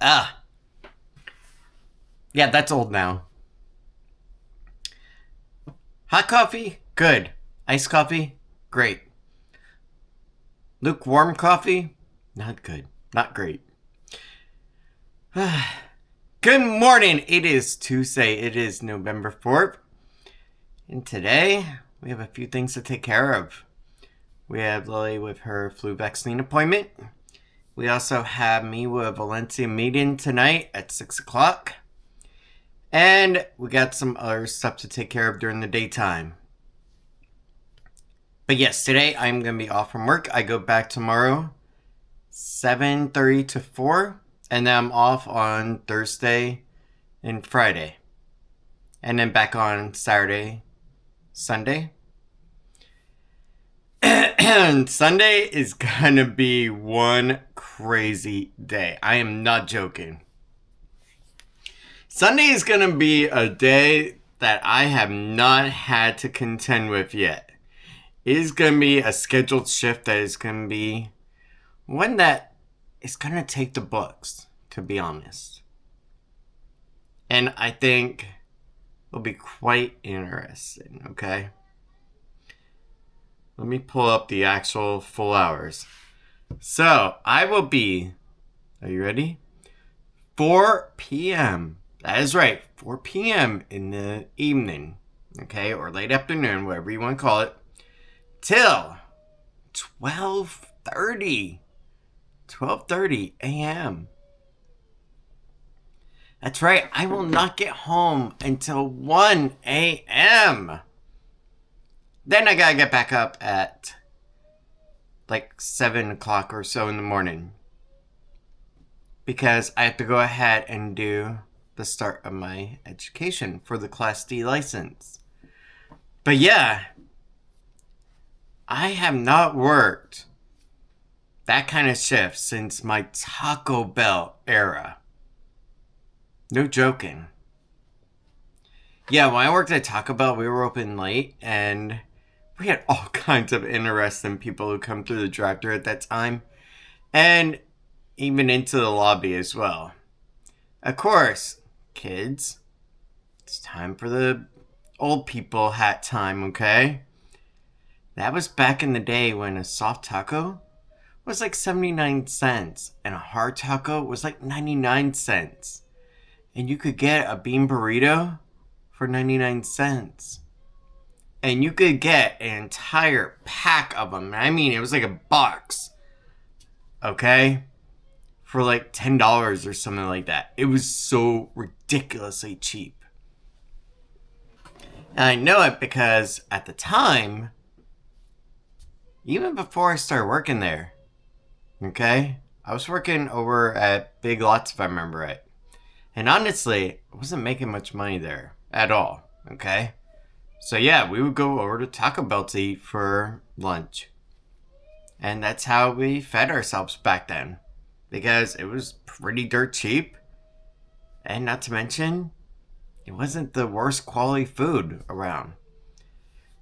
Yeah, that's old now. Hot coffee? Good. Iced coffee? Great. Lukewarm coffee? Not good. Not great. Good morning. It is Tuesday. It is November 4th. And today, we have a few things to take care of. We have Lily with her flu vaccine appointment. We also have me with a Valencia meeting tonight at 6 o'clock. And we got some other stuff to take care of during the daytime. But yes, today I'm going to be off from work. I go back tomorrow, 7:30 to 4. And then I'm off on Thursday and Friday. And then back on Saturday, Sunday. And Sunday is going to be one crazy day. I am not joking. Sunday is going to be a day that I have not had to contend with yet. It is going to be a scheduled shift that is going to be one that is going to take the books, to be honest. And I think it'll be quite interesting, okay? Let me pull up the actual full hours. So, I will be, are you ready? 4 p.m. That is right, 4 p.m. in the evening, okay, or late afternoon, whatever you want to call it, till 12:30 a.m. That's right, I will not get home until 1 a.m. Then I gotta get back up at like 7 o'clock or so in the morning, because I have to go ahead and do the start of my education for the Class D license. But yeah, I have not worked that kind of shift since my Taco Bell era. No joking. Yeah, when I worked at Taco Bell, we were open late, and we had all kinds of interesting people who come through the drive-thru at that time, and even into the lobby as well. Of course, kids, it's time for the old people hat time, okay? That was back in the day when a soft taco was like 79 cents and a hard taco was like 99 cents. And you could get a bean burrito for 99 cents. And you could get an entire pack of them. I mean, it was like a box. Okay? For like $10 or something like that. It was so ridiculously cheap. And I know it because at the time, even before I started working there, okay, I was working over at Big Lots, if I remember right. And honestly, I wasn't making much money there at all, okay? So yeah, we would go over to Taco Bell to eat for lunch. And that's how we fed ourselves back then, because it was pretty dirt cheap. And not to mention, it wasn't the worst quality food around.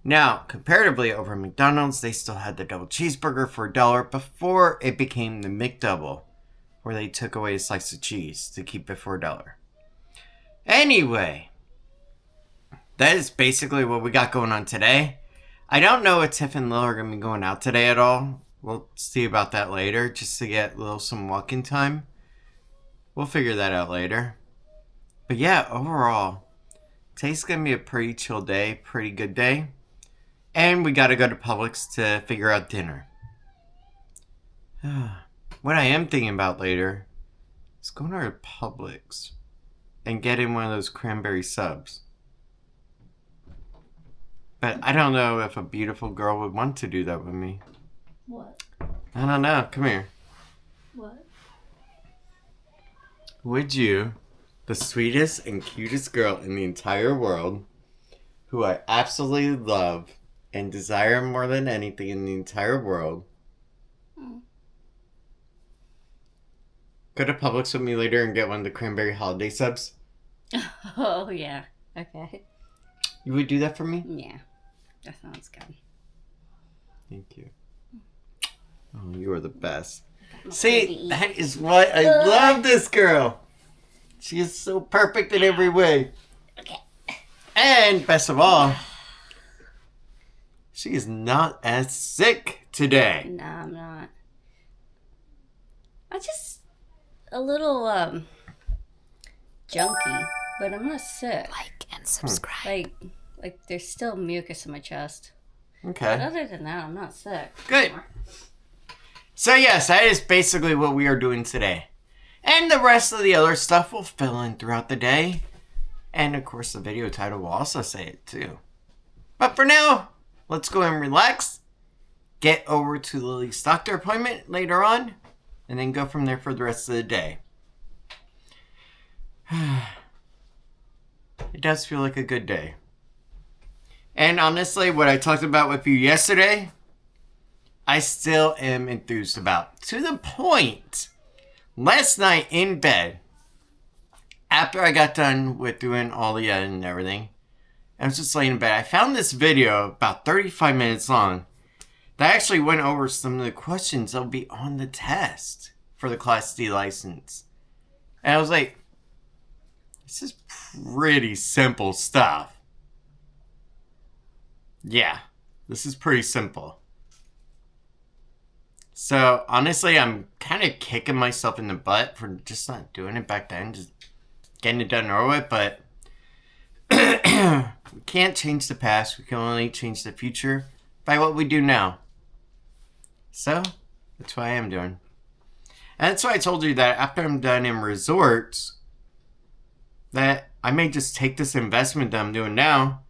Now, comparatively over at McDonald's, they still had the double cheeseburger for $1 before it became the McDouble, where they took away a slice of cheese to keep it for $1. Anyway, that is basically what we got going on today. I don't know if Tiff and Lil are going to be going out today at all. We'll see about that later, just to get Lil some walking time. We'll figure that out later. But yeah, overall, today's going to be a pretty chill day, pretty good day. And we got to go to Publix to figure out dinner. What I am thinking about later is going to Publix and getting one of those cranberry subs. But I don't know if a beautiful girl would want to do that with me. What? I don't know. Come here. What? Would you, the sweetest and cutest girl in the entire world, who I absolutely love and desire more than anything in the entire world, go to Publix with me later and get one of the cranberry holiday subs? Oh, yeah. Okay. You would do that for me? Yeah. That sounds good. Thank you. Oh, you are the best. See, that is why I love this girl. She is so perfect in every way. Okay. And best of all, she is not as sick today. No, I'm not. I'm just a little junky, but I'm not sick. Like and subscribe. Like there's still mucus in my chest. Okay. But other than that, I'm not sick. Good. So yes, that is basically what we are doing today. And the rest of the other stuff will fill in throughout the day. And of course the video title will also say it too. But for now, let's go and relax. Get over to Lily's doctor appointment later on. And then go from there for the rest of the day. It does feel like a good day. And honestly, what I talked about with you yesterday, I still am enthused about. To the point, last night in bed, after I got done with doing all the editing and everything, I was just laying in bed. I found this video about 35 minutes long that actually went over some of the questions that will be on the test for the Class D license. And I was like, this is pretty simple stuff. Yeah, this is pretty simple. So, honestly, I'm kind of kicking myself in the butt for just not doing it back then. Just getting it done and over with. But we can't change the past. We can only change the future by what we do now. So, that's what I am doing. And that's why I told you that after I'm done in resorts, that I may just take this investment that I'm doing now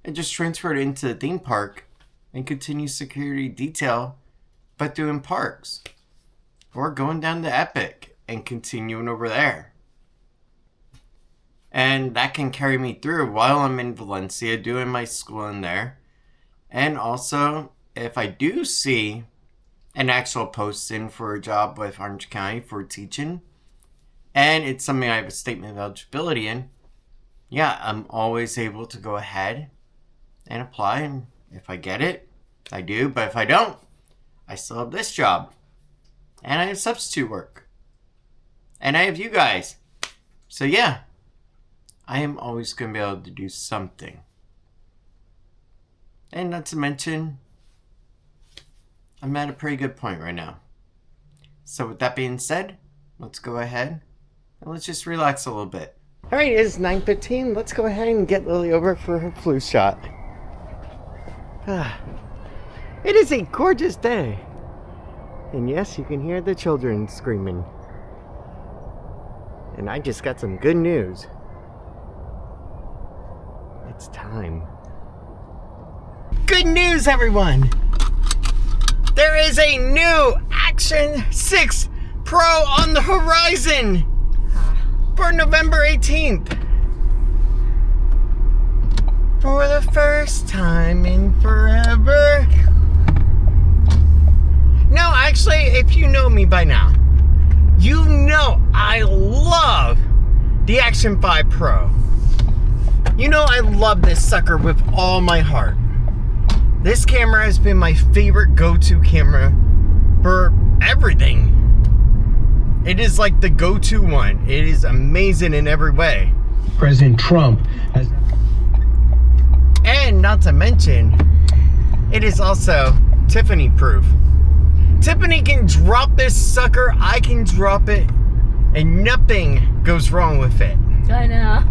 and just transfer it into the theme park and continue security detail, but doing parks. Or going down to Epic and continuing over there. And that can carry me through while I'm in Valencia doing my school in there. And also, if I do see an actual posting for a job with Orange County for teaching, and it's something I have a statement of eligibility in, yeah, I'm always able to go ahead and apply. And if I get it, I do. But if I don't, I still have this job. And I have substitute work. And I have you guys. So yeah, I am always going to be able to do something. And not to mention, I'm at a pretty good point right now. So with that being said, let's go ahead and let's just relax a little bit. Alright, it is 9:15. Let's go ahead and get Lily over for her flu shot. It is a gorgeous day. And yes, you can hear the children screaming. And I just got some good news. It's time. Good news, everyone! There is a new Action 6 Pro on the horizon for November 18th. For the first time in forever. No, actually, if you know me by now, you know I love the Action 5 Pro. You know I love this sucker with all my heart. This camera has been my favorite go-to camera for everything. It is like the go-to one. It is amazing in every way. President Trump has... And not to mention, it is also Tiffany proof. Tiffany can drop this sucker, I can drop it, and nothing goes wrong with it. I know.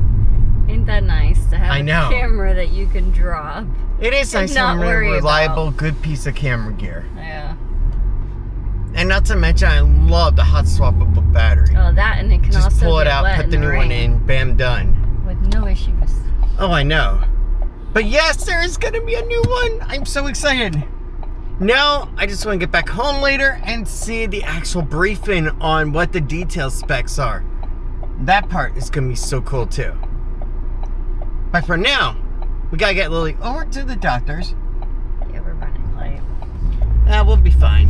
Ain't that nice to have I know. a camera that you can drop? It is nice to have a reliable, good piece of camera gear. Yeah. And not to mention, I love the hot swappable battery. Oh, that, and it can Just also pull it get out, wet put the new rain one in, bam, done. with no issues. Oh, I know. But yes, there is going to be a new one. I'm so excited. Now, I just want to get back home later and see the actual briefing on what the detail specs are. That part is going to be so cool too. But for now, we got to get Lily over to the doctor's. Yeah, we're running late. We'll be fine.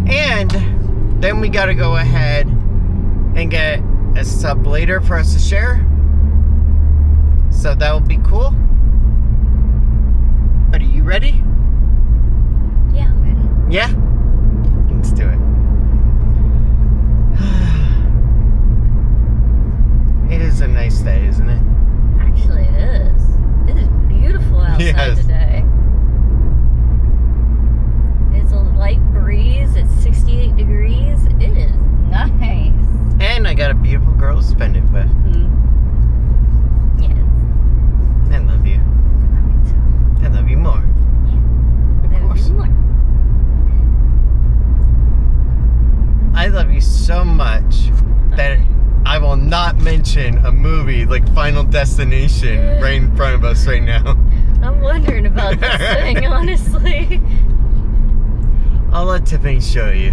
And then we got to go ahead and get a sub later for us to share. So that will be cool. But are you ready? Yeah, I'm ready. Yeah? a beautiful girl to spend it with. Yes. I love you. I love you too. I love you more. Yeah. Of course. More. I love you so much that I will not mention a movie like Final Destination right in front of us right now. I'm wondering about this thing, honestly. I'll let Tiffany show you.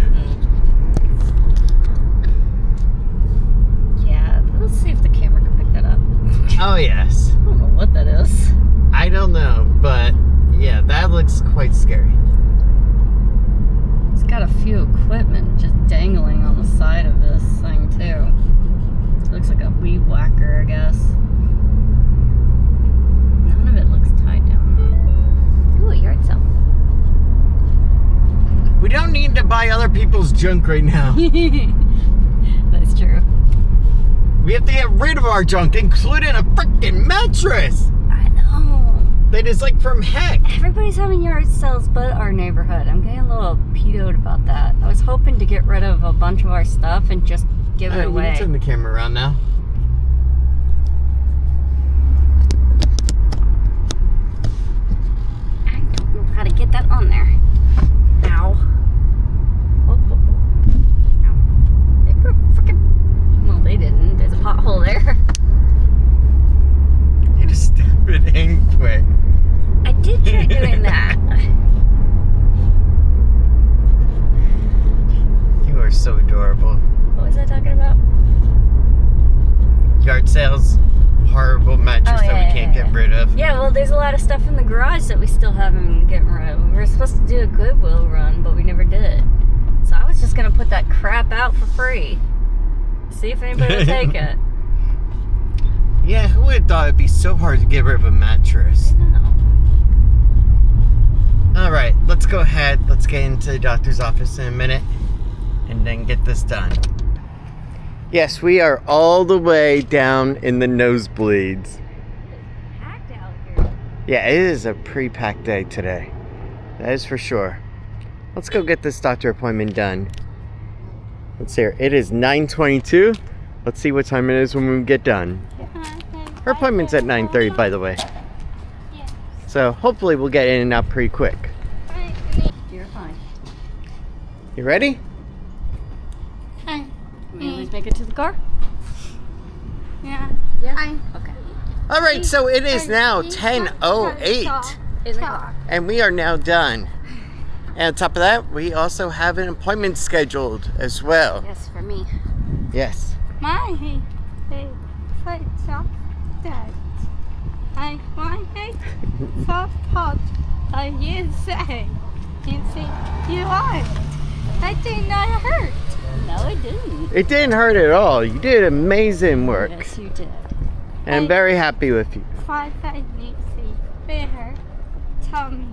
Yeah, let's see if the camera can pick that up. Oh, yes. I don't know what that is. I don't know, but yeah, that looks quite scary. It's got a few equipment just dangling on the side of this thing, too. It looks like a weed whacker, I guess. None of it looks tied down. Ooh, a yard sale. We don't need to buy other people's junk right now. That's true. We have to get rid of our junk, including a freaking mattress I know. that is like from heck. Everybody's having yard sales but our neighborhood. I'm getting a little pedoed about that. I was hoping to get rid of a bunch of our stuff and just give it You away. can turn the camera around now. I don't know how to get that on there. Ow. Oh, oh, oh. Ow. They put freaking. Well, they didn't. There's a pothole there. You just step it in quick. I did try doing that. You are so adorable. What was I talking about? Yard sales, horrible mattress that we can't get rid of. Yeah, well, there's a lot of stuff in the garage that we still haven't gotten rid of. We were supposed to do a Goodwill run, but we never did. So I was just gonna put that crap out for free. See if anybody will take it. Yeah, who would have thought it'd be so hard to get rid of a mattress? No. Alright, let's go ahead. Let's get into the doctor's office in a minute and then get this done. Yes, we are all the way down in the nosebleeds. Packed out here. Yeah, it is a pre-packed day today. That is for sure. Let's go get this doctor appointment done. Let's see here. It is 9:22. Let's see what time it is when we get done. Her appointment's at 9:30, by the way. So hopefully we'll get in and out pretty quick. You're fine. You ready? Can you please make it to the car? Yeah. Yeah. Okay. All right, so it is now 10:08, In the car. and we are now done. And on top of that, we also have an appointment scheduled as well. Yes, for me. Yes. My favorite that I want it so hot. You say you are. That did not hurt. No, it didn't. It didn't hurt at all. You did amazing work. Yes, you did. And I'm very happy with you. Five easy better. Tell me.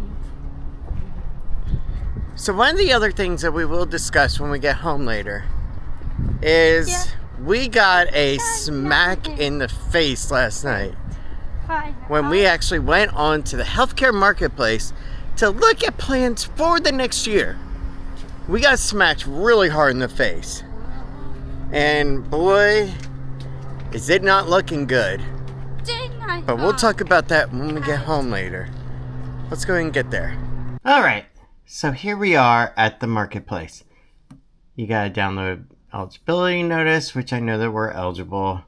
So one of the other things that we will discuss when we get home later is we got a smack in the face last night when we actually went on to the healthcare marketplace to look at plans for the next year. We got smacked really hard in the face. And boy, is it not looking good. But we'll talk about that when we get home later. Let's go ahead and get there. Alright, so here we are at the marketplace. You gotta download eligibility notice, which I know that we're eligible.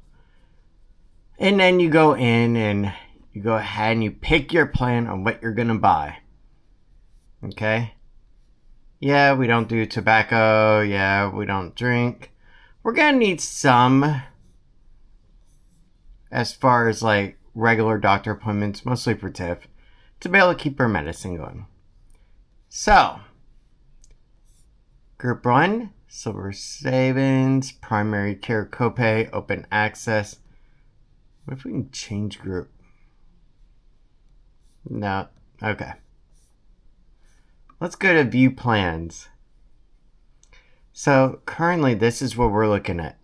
And then you go in and you go ahead and you pick your plan on what you're gonna buy. Okay? Yeah, we don't do tobacco. Yeah, we don't drink. We're gonna need some as far as like regular doctor appointments, mostly for Tiff, to be able to keep her medicine going. So, Group 1, Silver Savings, Primary Care Copay, Open Access. What if we can change group? No. Okay. Let's go to View Plans. So, currently, this is what we're looking at.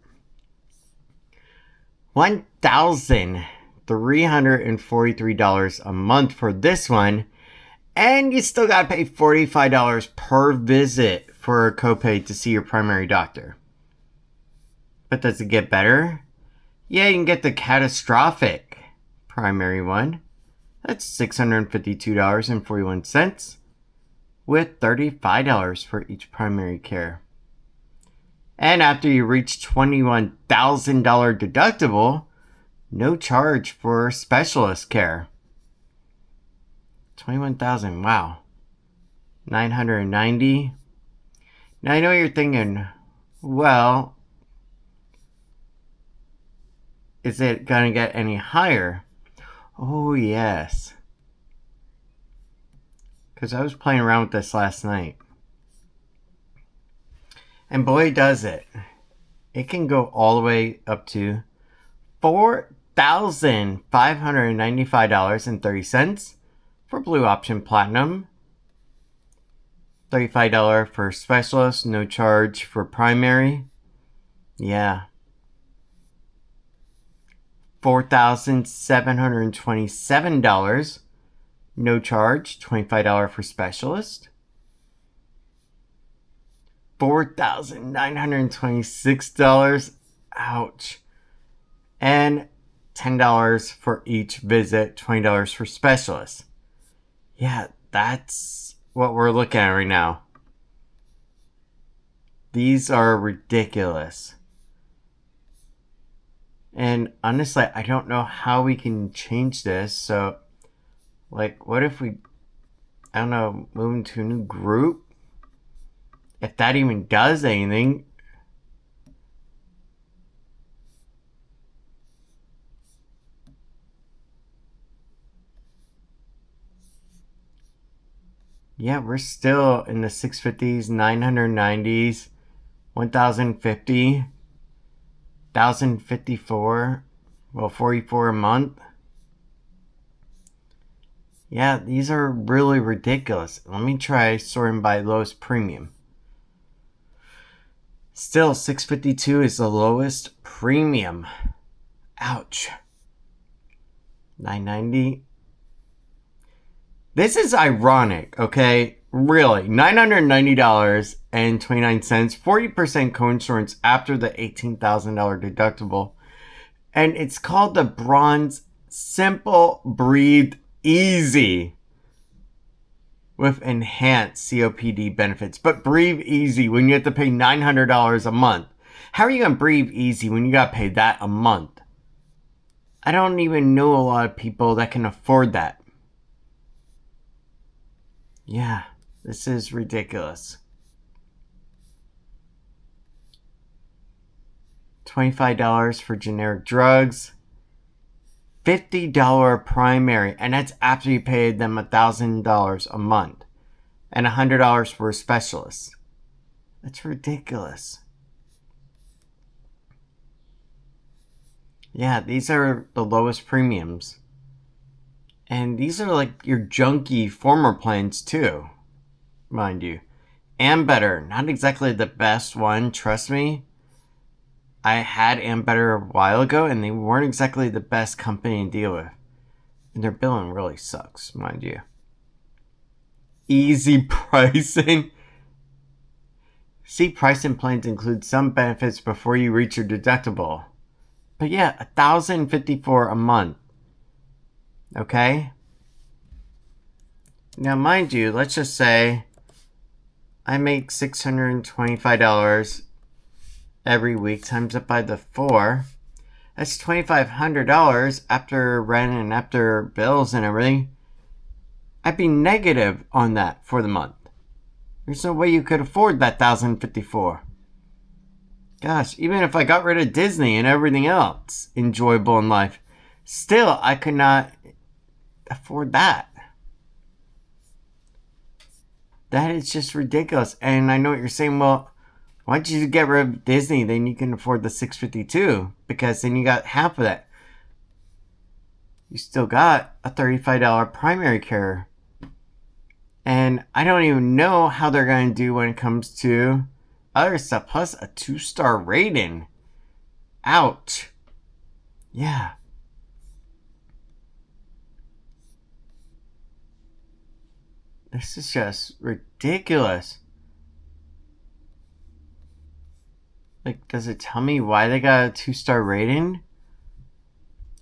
$1,343 a month for this one. And you still gotta pay $45 per visit for a copay to see your primary doctor. But does it get better? Yeah, you can get the catastrophic primary one. That's $652.41 with $35 for each primary care. And after you reach $21,000 deductible, no charge for specialist care. 21,000, wow. 990. Now I know you're thinking, well, is it gonna get any higher? Oh yes. Because I was playing around with this last night. And boy does it. It can go all the way up to $4,595.30 for Blue Option Platinum. $35 for specialist, no charge for primary. Yeah. $4,727, no charge, $25 for specialist. $4,926, ouch. And $10 for each visit, $20 for specialist. Yeah, that's what we're looking at right now. These are ridiculous. And honestly, I don't know how we can change this. So, like, what if we, I don't know, move into a new group? If that even does anything. Yeah, we're still in the 650s, 990s, 1050, 1054, well, 44 a month. Yeah, these are really ridiculous. Let me try sorting by lowest premium. Still, 652 is the lowest premium. Ouch. 990. This is ironic, okay? Really, $990.29, 40% coinsurance after the $18,000 deductible. And it's called the Bronze Simple Breathe Easy with enhanced COPD benefits. But breathe easy when you have to pay $900 a month. How are you going to breathe easy when you got to pay that a month? I don't even know a lot of people that can afford that. Yeah, this is ridiculous. $25 for generic drugs. $50 primary, and that's after you paid them $1,000 a month. And $100 for a specialist. That's ridiculous. Yeah, these are the lowest premiums. And these are like your junky former plans too, mind you. Ambetter, not exactly the best one, trust me. I had Ambetter a while ago and they weren't exactly the best company to deal with. And their billing really sucks, mind you. Easy pricing. See, pricing plans include some benefits before you reach your deductible. But yeah, $1,054 a month. Okay? Now, mind you, let's just say I make $625 every week times it by the 4. That's $2,500 after rent and after bills and everything. I'd be negative on that for the month. There's no way you could afford that $1,054. Gosh, even if I got rid of Disney and everything else enjoyable in life, still I could not afford that. That is just ridiculous. And I know what you're saying, well, why don't you get rid of Disney? Then you can afford the $652 because then you got half of that. You still got a $35 primary care. And I don't even know how they're going to do when it comes to other stuff. Plus a 2-star rating. Ouch. Yeah. This is just ridiculous. Like, does it tell me why they got a 2-star rating?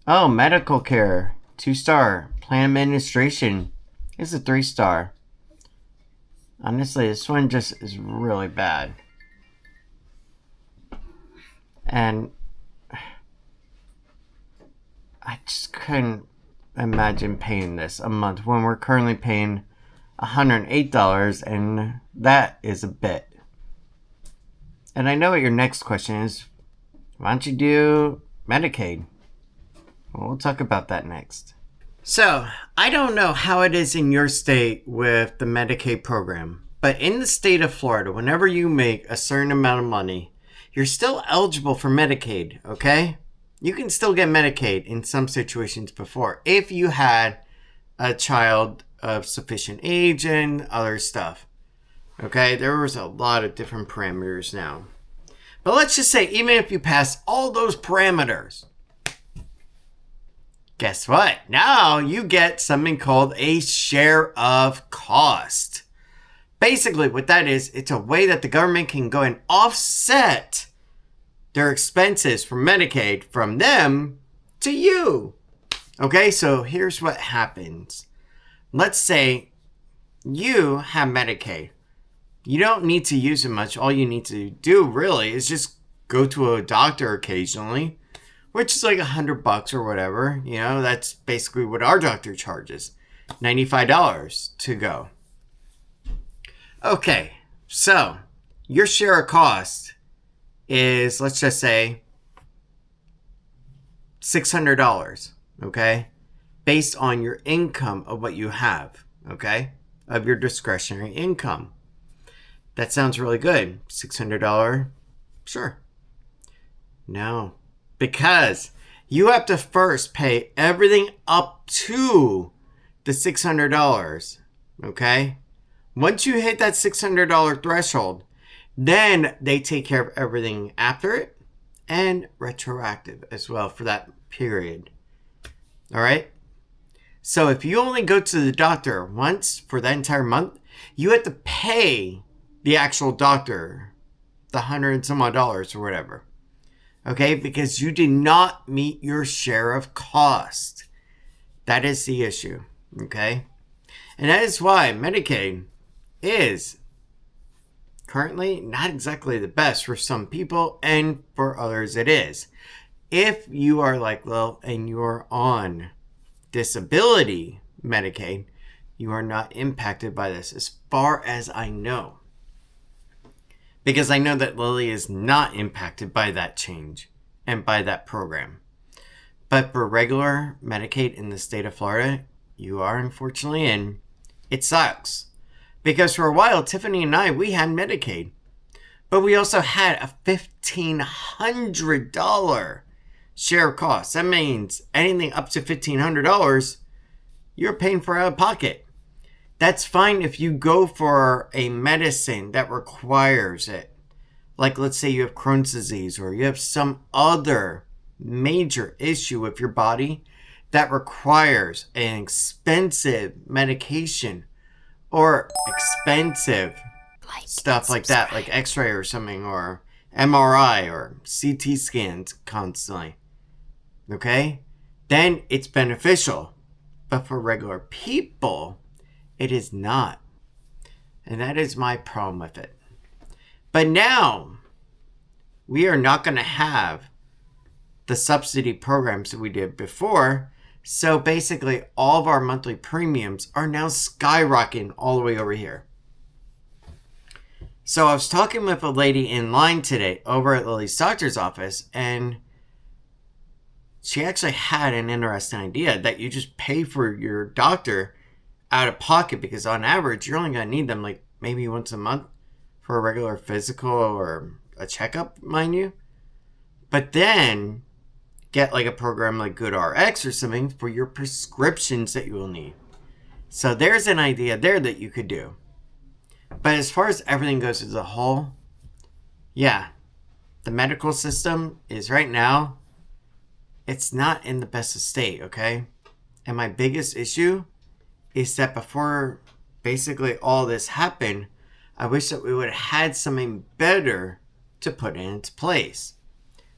Oh, medical care, 2-star. Plan administration is a 3-star. Honestly, this one just is really bad. And I just couldn't imagine paying this a month when we're currently paying $108, and that is a bit. And I know what your next question is. Why don't you do Medicaid? Well, we'll talk about that next. So, I don't know how it is in your state with the Medicaid program, but in the state of Florida, whenever you make a certain amount of money, you're still eligible for Medicaid, okay? You can still get Medicaid in some situations before if you had a child of sufficient age and other stuff. Okay, there was a lot of different parameters now. But let's just say, even if you pass all those parameters, guess what? Now you get something called a share of cost. Basically, what that is, it's a way that the government can go and offset their expenses for Medicaid from them to you. Okay, so here's what happens. Let's say you have Medicaid. You don't need to use it much. All you need to do really is just go to a doctor occasionally, which is like $100 or whatever. You know, that's basically what our doctor charges. $95 to go. Okay, so your share of cost is, let's just say, $600, okay? Based on your income of what you have, okay? Of your discretionary income. That sounds really good. $600, sure. No, because you have to first pay everything up to the $600, okay? Once you hit that $600 threshold, then they take care of everything after it and retroactive as well for that period. All right? So if you only go to the doctor once for that entire month, you have to pay the actual doctor the $100 and some odd or whatever. Okay? Because you did not meet your share of cost. That is the issue. Okay? And that is why Medicaid is currently not exactly the best for some people, and for others it is. If you are like Lil and you're on disability Medicaid, you are not impacted by this as far as I know. Because I know that Lily is not impacted by that change and by that program. But for regular Medicaid in the state of Florida, you are unfortunately in. It sucks. Because for a while, Tiffany and I, we had Medicaid. But we also had a $1,500 share of cost. That means anything up to $1,500, you're paying for out of pocket. That's fine if you go for a medicine that requires it. Like, let's say you have Crohn's disease or you have some other major issue with your body that requires an expensive medication or expensive stuff like that, like x-ray or something, or MRI or CT scans constantly. Okay? Then it's beneficial. But for regular people, it is not. And that is my problem with it. But now, we are not going to have the subsidy programs that we did before. So basically, all of our monthly premiums are now skyrocketing all the way over here. So I was talking with a lady in line today over at Lily's doctor's office, and she actually had an interesting idea that you just pay for your doctor out of pocket, because on average, you're only going to need them like maybe once a month for a regular physical or a checkup, mind you. But then get like a program like GoodRx or something for your prescriptions that you will need. So there's an idea there that you could do. But as far as everything goes as a whole, yeah, the medical system is right now, it's not in the best of state, okay? And my biggest issue is that before basically all this happened, I wish that we would have had something better to put in its place.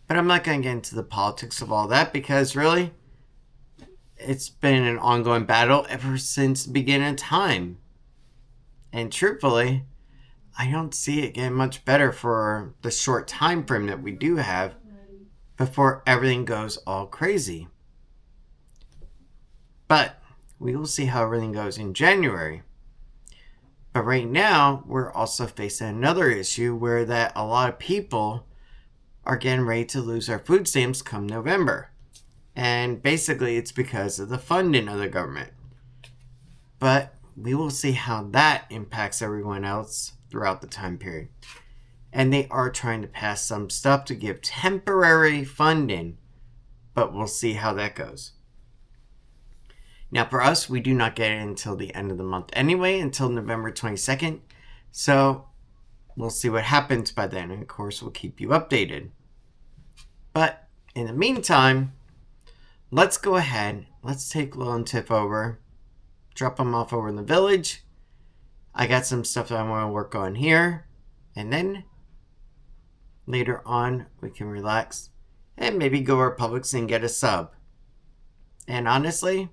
But I'm not going to get into the politics of all that because really, it's been an ongoing battle ever since the beginning of time. And truthfully, I don't see it getting much better for the short time frame that we do have before everything goes all crazy. But we will see how everything goes in January. But right now, we're also facing another issue where that a lot of people are getting ready to lose our food stamps come November. And basically, it's because of the funding of the government. But we will see how that impacts everyone else throughout the time period. And they are trying to pass some stuff to give temporary funding, but we'll see how that goes. Now for us, we do not get it until the end of the month anyway, until November 22nd. So we'll see what happens by then, and of course we'll keep you updated. But in the meantime, let's go ahead, let's take Lil and Tiff over, drop them off over in the village. I got some stuff that I want to work on here, and then later on we can relax and maybe go to Publix and get a sub. And honestly,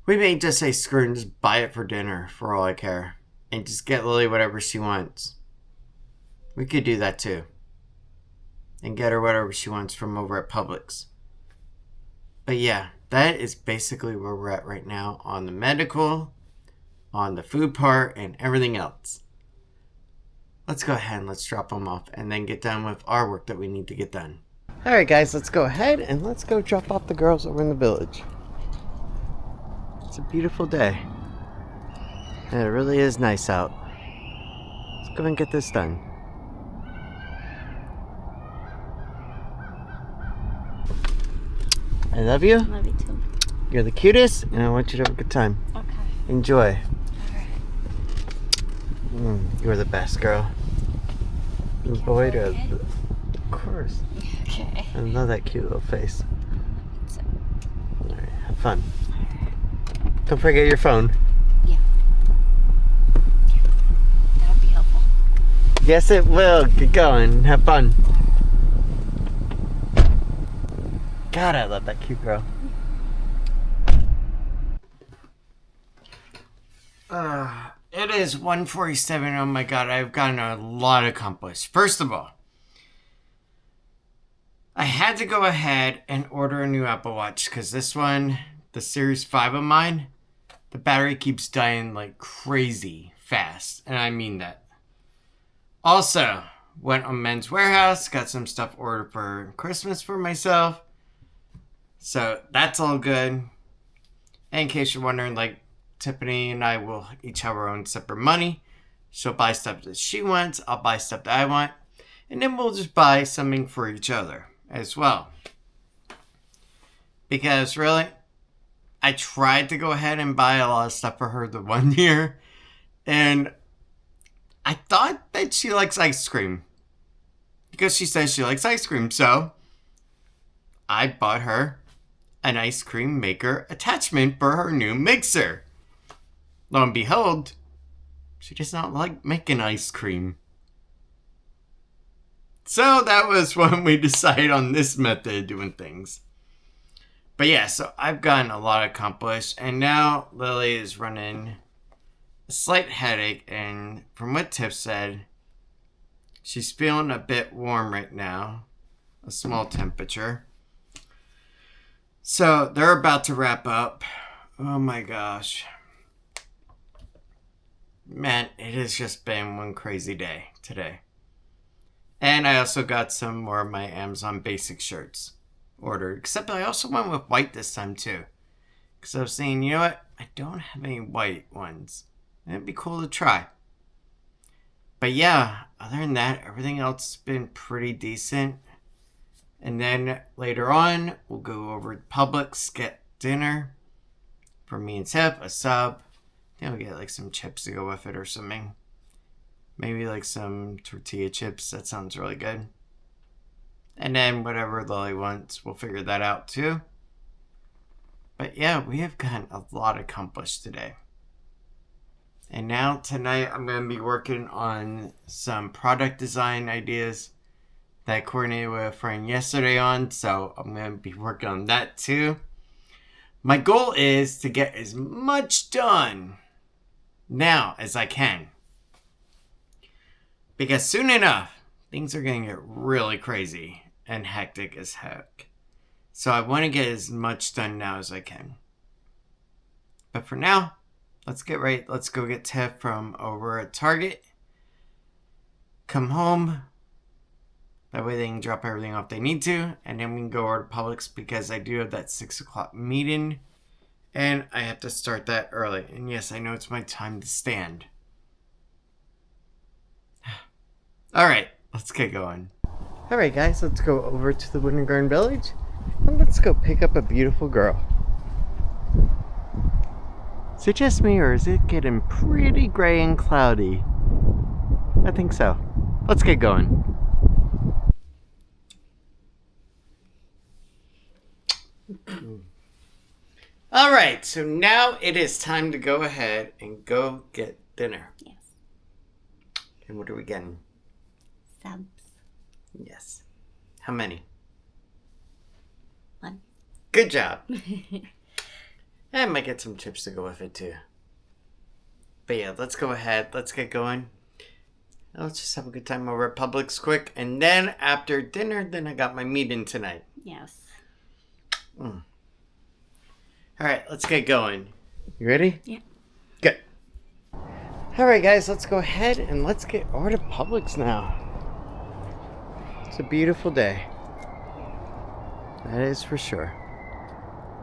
we may just say screw and just buy it for dinner for all I care, and just get Lily whatever she wants. We could do that too, and get her whatever she wants from over at Publix. But yeah, that is basically where we're at right now on the medical, on the food part, and everything else. Let's go ahead and let's drop them off and then get done with our work that we need to get done. Alright guys, let's go ahead and let's go drop off the girls over in the village. It's a beautiful day. And it really is nice out. Let's go and get this done. I love you. Love you too. You're the cutest, and I want you to have a good time. Okay. Enjoy. Alright. You're the best girl. Boy, of course. Okay. I love that cute little face. Alright, have fun. Don't forget your phone. Yeah. That'll be helpful. Yes, it will. Get going. Have fun. God, I love that cute girl. It is 1:47. Oh my god, I've gotten a lot accomplished. First of all, I had to go ahead and order a new Apple Watch because this one, the Series 5 of mine, the battery keeps dying like crazy fast. And I mean that. Also, went on Men's Warehouse, got some stuff ordered for Christmas for myself. So that's all good. And in case you're wondering, like, Tiffany and I will each have our own separate money. She'll buy stuff that she wants. I'll buy stuff that I want. And then we'll just buy something for each other as well. Because really, I tried to go ahead and buy a lot of stuff for her the one year. And I thought that she likes ice cream. Because she says she likes ice cream. So I bought her an ice cream maker attachment for her new mixer. Lo and behold, she does not like making ice cream. So that was when we decided on this method of doing things. But yeah, so I've gotten a lot accomplished, and now Lily is running a slight headache, and from what Tiff said, she's feeling a bit warm right now, a small temperature. So they're about to wrap up. Oh my gosh. Man, it has just been one crazy day today. And I also got some more of my Amazon basic shirts ordered. Except I also went with white this time too. Because I was saying, you know what? I don't have any white ones. It'd be cool to try. But yeah, other than that, everything else has been pretty decent. And then later on, we'll go over to Publix, get dinner for me and Tiff, a sub. Then we'll get like some chips to go with it or something. Maybe like some tortilla chips. That sounds really good. And then whatever Lily wants, we'll figure that out too. But yeah, we have gotten a lot accomplished today. And now tonight I'm going to be working on some product design ideas that I coordinated with a friend yesterday on. So I'm going to be working on that too. My goal is to get as much done now as I can. Because soon enough, things are going to get really crazy and hectic as heck. So I want to get as much done now as I can. But for now, let's get right. Let's go get Tiff from over at Target. Come home. That way they can drop everything off they need to. And then we can go over to Publix because I do have that 6 o'clock meeting. And I have to start that early. And yes, I know it's my time to stand. Alright, let's get going. Alright guys, let's go over to the Winter Garden Village. And let's go pick up a beautiful girl. Is it just me or is it getting pretty gray and cloudy? I think so. Let's get going. Alright, so now it is time to go ahead and go get dinner. Yes. And what are we getting? Subs. Yes. How many? 1. Good job. I might get some chips to go with it too. But yeah, let's go ahead. Let's get going. Let's just have a good time over at Publix quick. And then after dinner, then I got my meeting tonight. Yes. Alright, let's get going. You ready? Yeah. Good. Alright guys, let's go ahead and let's get over to Publix now. It's a beautiful day. That is for sure.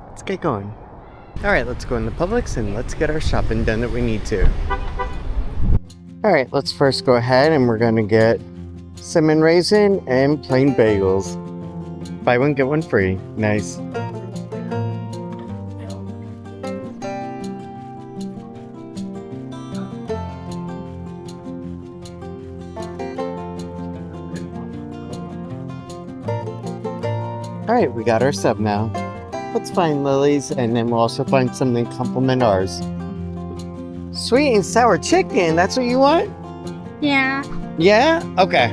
Let's get going. Alright, let's go into Publix and let's get our shopping done that we need to. Alright, let's first go ahead and we're gonna get cinnamon raisin and plain bagels. Buy one, get one free. Nice. Alright, we got our sub now. Let's find Lily's and then we'll also find something to complement ours. Sweet and sour chicken, that's what you want? Yeah. Yeah? Okay.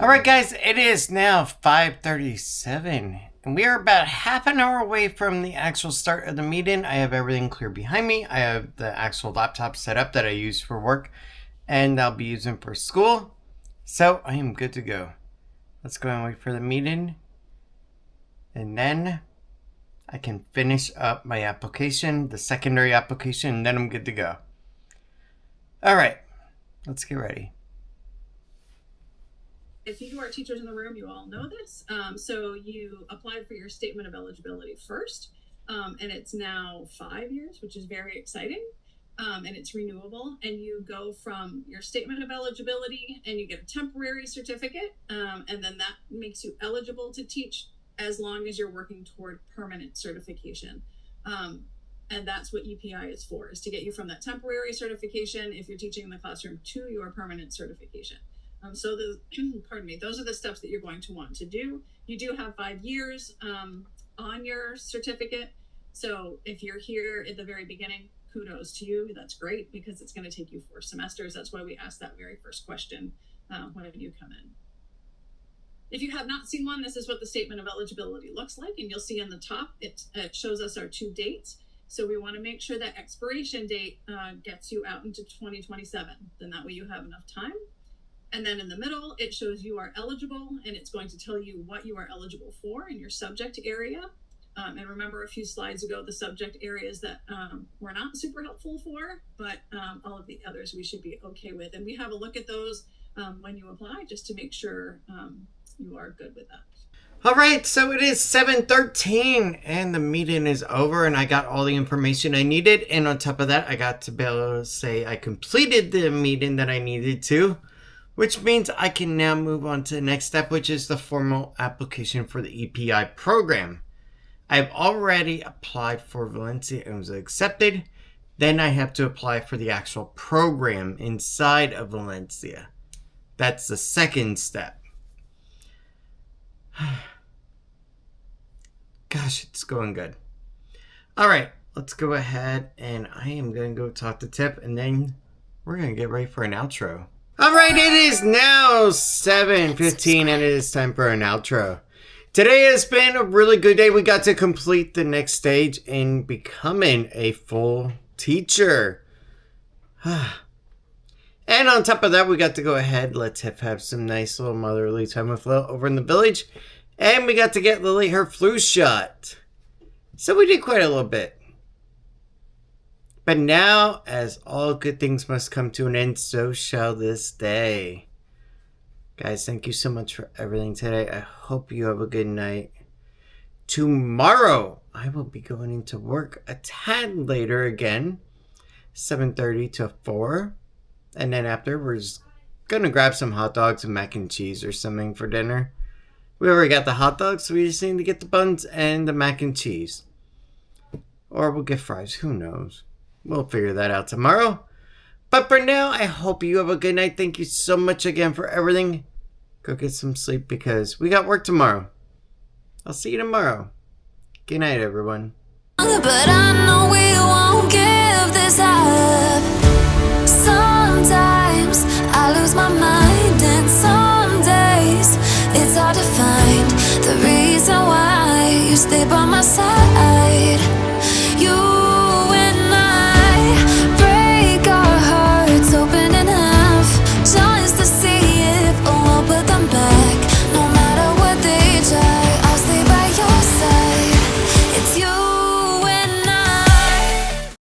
Alright guys, it is now 5:37 and we are about half an hour away from the actual start of the meeting. I have everything clear behind me. I have the actual laptop set up that I use for work and I'll be using for school. So I am good to go. Let's go and wait for the meeting. And then I can finish up my application, the secondary application, and then I'm good to go. Alright, let's get ready. If you are teachers in the room, you all know this. So you applied for your statement of eligibility first, and it's now 5 years, which is very exciting. And it's renewable, and you go from your statement of eligibility and you get a temporary certificate, and then that makes you eligible to teach as long as you're working toward permanent certification. And that's what EPI is for, is to get you from that temporary certification if you're teaching in the classroom to your permanent certification. So pardon me, those are the steps that you're going to want to do. You do have 5 years on your certificate. So if you're here at the very beginning, kudos to you. That's great because it's going to take you 4 semesters. That's why we asked that very first question when you come in. If you have not seen one, this is what the statement of eligibility looks like. And you'll see in the top, it shows us our 2 dates. So we want to make sure that expiration date gets you out into 2027. Then that way you have enough time. And then in the middle, it shows you are eligible, and it's going to tell you what you are eligible for in your subject area. And remember a few slides ago, the subject areas that were not super helpful for, but all of the others we should be okay with. And we have a look at those when you apply, just to make sure you are good with that. All right, so it is 7:13 and the meeting is over and I got all the information I needed. And on top of that, I got to be able to say I completed the meeting that I needed to, which means I can now move on to the next step, which is the formal application for the EPI program. I've already applied for Valencia and was accepted. Then I have to apply for the actual program inside of Valencia. That's the second step. Gosh, it's going good. All right, let's go ahead and I am going to go talk to Tip, and then we're going to get ready for an outro. Alright, it is now 7:15 and it is time for an outro. Today has been a really good day. We got to complete the next stage in becoming a full teacher. And on top of that, we got to go ahead, let Tiff have some nice little motherly time with Lil over in the village. And we got to get Lily her flu shot. So we did quite a little bit. But now, as all good things must come to an end, so shall this day. Guys, thank you so much for everything today. I hope you have a good night. Tomorrow, I will be going into work a tad later again. 7:30 to 4. And then after, we're just going to grab some hot dogs and mac and cheese or something for dinner. We already got the hot dogs, so we just need to get the buns and the mac and cheese. Or we'll get fries, who knows. We'll figure that out tomorrow. But for now, I hope you have a good night. Thank you so much again for everything. Go get some sleep because we got work tomorrow. I'll see you tomorrow. Good night, everyone. But I know we won't give this up.